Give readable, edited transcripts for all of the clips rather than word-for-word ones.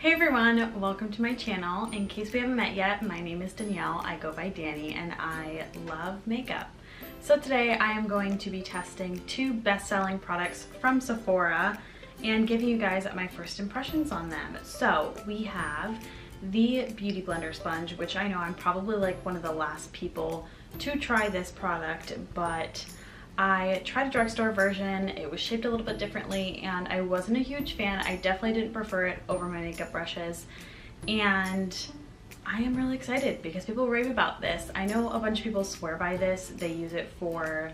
Hey everyone, welcome to my channel. In case we haven't met yet, my name is Danielle. I go by Danny and I love makeup. So today I am going to be testing two best-selling products from Sephora and giving you guys my first impressions on them. So we have the Beauty Blender Sponge, which I know I'm probably like one of the last people to try this product, but I tried a drugstore version. It was shaped a little bit differently and I wasn't a huge fan. I definitely didn't prefer it over my makeup brushes, and I am really excited because people rave about this. I know a bunch of people swear by this. They use it for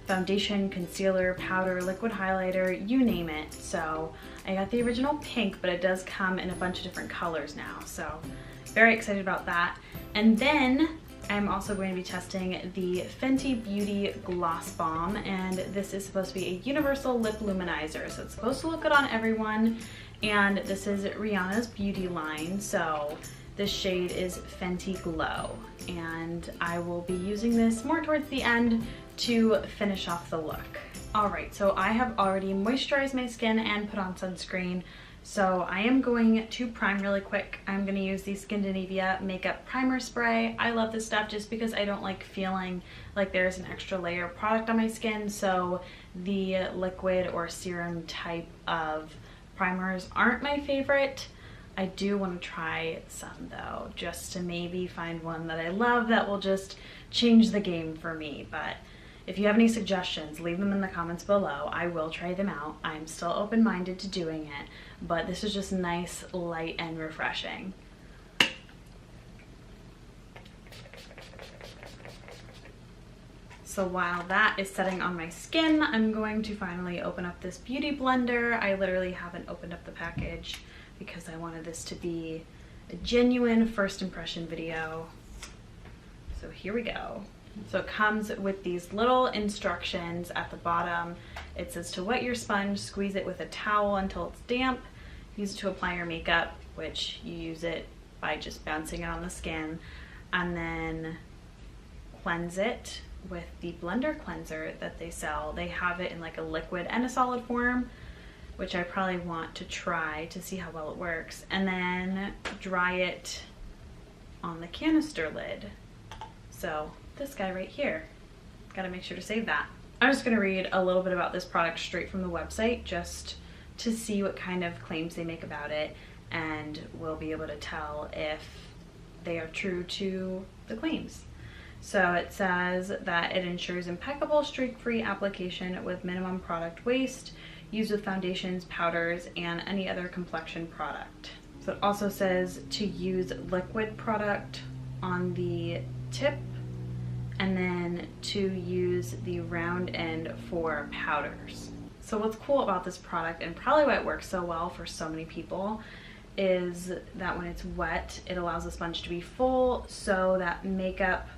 foundation, concealer, powder, liquid highlighter, you name it. So I got the original pink, but it does come in a bunch of different colors now. So very excited about that. And then I'm also going to be testing the Fenty Beauty Gloss Bomb, and this is supposed to be a universal lip luminizer. So it's supposed to look good on everyone, and this is Rihanna's beauty line. So this shade is Fenty Glow, and I will be using this more towards the end to finish off the look. All right, so I have already moisturized my skin and put on sunscreen. So I am going to prime really quick. I'm going to use the Skindinavia Makeup Primer Spray. I love this stuff just because I don't like feeling like there's an extra layer of product on my skin. So the liquid or serum type of primers aren't my favorite. I do want to try some though, just to maybe find one that I love that will just change the game for me. But if you have any suggestions, leave them in the comments below. I will try them out. I'm still open-minded to doing it, but this is just nice, light, and refreshing. So while that is setting on my skin, I'm going to finally open up this beauty blender. I literally haven't opened up the package because I wanted this to be a genuine first impression video. So here we go. So it comes with these little instructions at the bottom. It says to wet your sponge, squeeze it with a towel until it's damp, use it to apply your makeup, which you use it by just bouncing it on the skin, and then cleanse it with the blender cleanser that they sell. They have it in like a liquid and a solid form, which I probably want to try to see how well it works, and then dry it on the canister lid. So this guy right here, gotta make sure to save that. I'm just gonna read a little bit about this product straight from the website just to see what kind of claims they make about it, and we'll be able to tell if they are true to the claims. So it says that it ensures impeccable streak-free application with minimum product waste, used with foundations, powders, and any other complexion product. So it also says to use liquid product on the tip, and then to use the round end for powders. So what's cool about this product, and probably why it works so well for so many people, is that when it's wet, it allows the sponge to be full so that makeup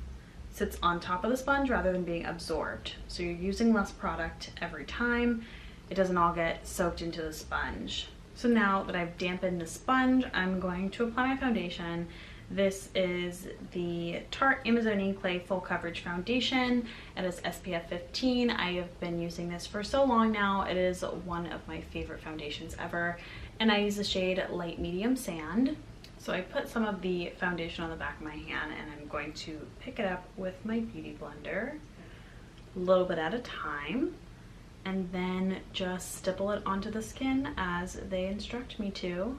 sits on top of the sponge rather than being absorbed. So you're using less product every time. It doesn't all get soaked into the sponge. So now that I've dampened the sponge, I'm going to apply my foundation. This is the Tarte Amazonian Clay Full Coverage Foundation. It is SPF 15. I have been using this for so long now. It is one of my favorite foundations ever. And I use the shade Light Medium Sand. So I put some of the foundation on the back of my hand, and I'm going to pick it up with my beauty blender, a little bit at a time, and then just stipple it onto the skin as they instruct me to.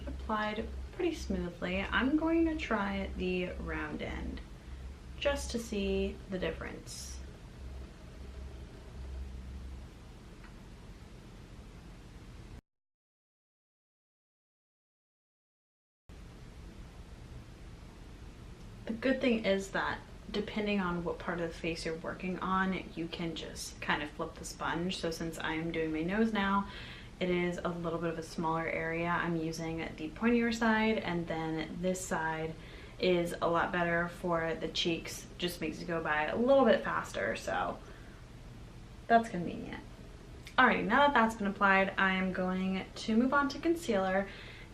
Applied pretty smoothly. I'm going to try the round end just to see the difference. The good thing is that depending on what part of the face you're working on, you can just kind of flip the sponge. So since I am doing my nose now, it is a little bit of a smaller area. I'm using the pointier side, and then this side is a lot better for the cheeks. Just makes it go by a little bit faster, so that's convenient. Alright, now that that's been applied, I am going to move on to concealer,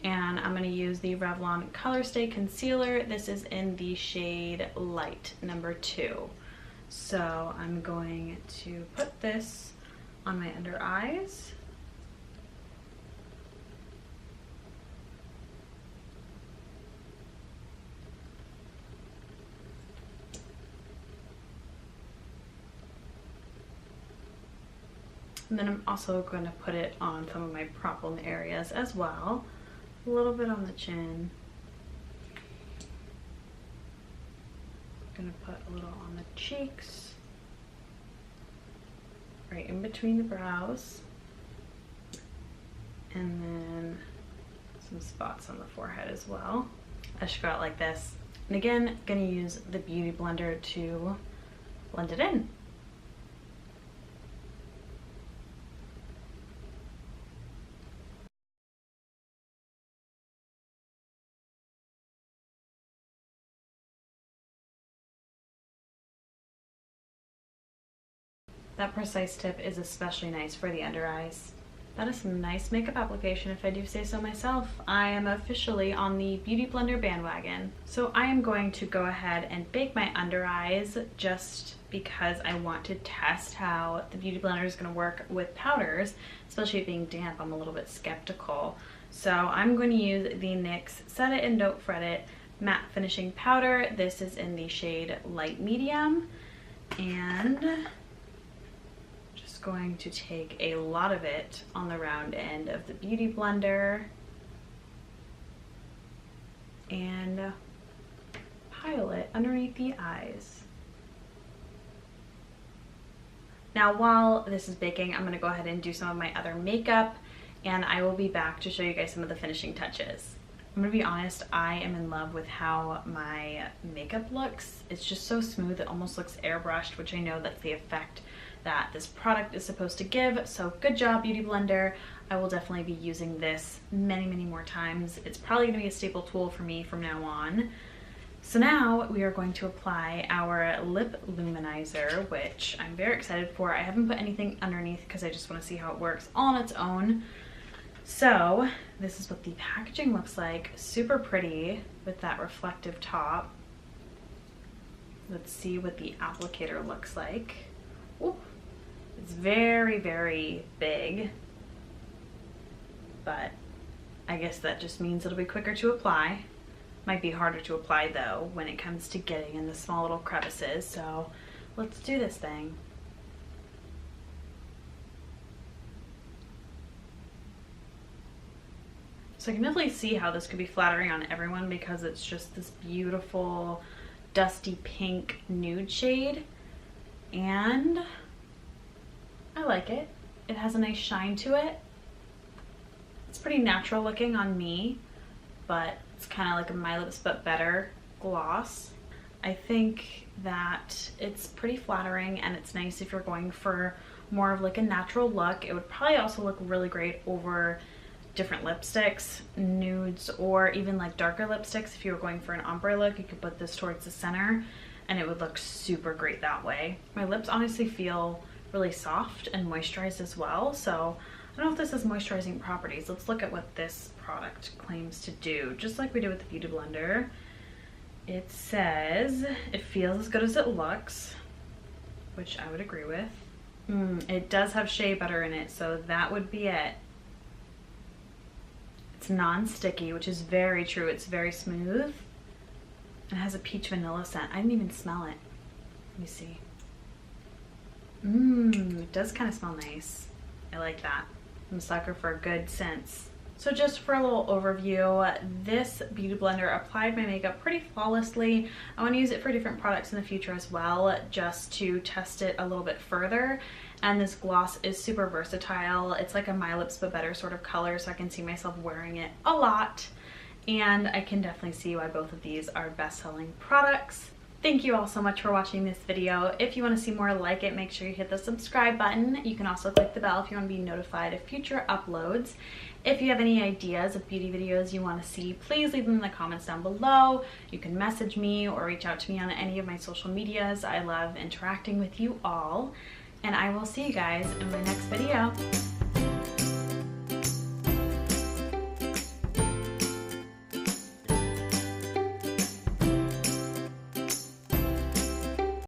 and I'm going to use the Revlon ColorStay Concealer. This is in the shade Light, number 2. So I'm going to put this on my under eyes. And then I'm also going to put it on some of my problem areas as well. A little bit on the chin. I'm going to put a little on the cheeks. Right in between the brows. And then some spots on the forehead as well. I should go out like this. And again, going to use the Beauty Blender to blend it in. That precise tip is especially nice for the under eyes. That is some nice makeup application if I do say so myself. I am officially on the Beauty Blender bandwagon. So I am going to go ahead and bake my under eyes just because I want to test how the Beauty Blender is going to work with powders, especially it being damp. I'm a little bit skeptical. So I'm going to use the NYX Set It and Don't Fret It Matte Finishing Powder. This is in the shade Light Medium, and going to take a lot of it on the round end of the Beauty Blender and pile it underneath the eyes. Now while this is baking, I'm going to go ahead and do some of my other makeup, and I will be back to show you guys some of the finishing touches. I'm gonna be honest, I am in love with how my makeup looks. It's just so smooth, it almost looks airbrushed, which I know that's the effect that this product is supposed to give. So good job, Beauty Blender. I will definitely be using this many, many more times. It's probably gonna be a staple tool for me from now on. So now we are going to apply our lip luminizer, which I'm very excited for. I haven't put anything underneath because I just want to see how it works all on its own. So this is what the packaging looks like. Super pretty with that reflective top. Let's see what the applicator looks like. Ooh, it's very, very big, but I guess that just means it'll be quicker to apply. Might be harder to apply though when it comes to getting in the small little crevices. So let's do this thing. So I can definitely see how this could be flattering on everyone because it's just this beautiful dusty pink nude shade, and I like it. It has a nice shine to it. It's pretty natural looking on me, but it's kind of like a My Lips But Better gloss. I think that it's pretty flattering, and it's nice if you're going for more of like a natural look. It would probably also look really great over different lipsticks, nudes, or even like darker lipsticks. If you were going for an ombre look, you could put this towards the center and it would look super great that way. My lips honestly feel really soft and moisturized as well, so I don't know if this has moisturizing properties. Let's look at what this product claims to do. Just like we did with the Beauty Blender, it says it feels as good as it looks, which I would agree with. It does have shea butter in it, so that would be it. It's non-sticky, which is very true. It's very smooth. It has a peach vanilla scent. I didn't even smell it. Let me see. It does kind of smell nice. I like that. I'm a sucker for good scents. So just for a little overview, this Beauty Blender applied my makeup pretty flawlessly. I want to use it for different products in the future as well, just to test it a little bit further. And this gloss is super versatile. It's like a My Lips But Better sort of color, so I can see myself wearing it a lot. And I can definitely see why both of these are best-selling products. Thank you all so much for watching this video. If you want to see more like it, make sure you hit the subscribe button. You can also click the bell if you want to be notified of future uploads. If you have any ideas of beauty videos you want to see, please leave them in the comments down below. You can message me or reach out to me on any of my social medias. I love interacting with you all. and I will see you guys in my next video.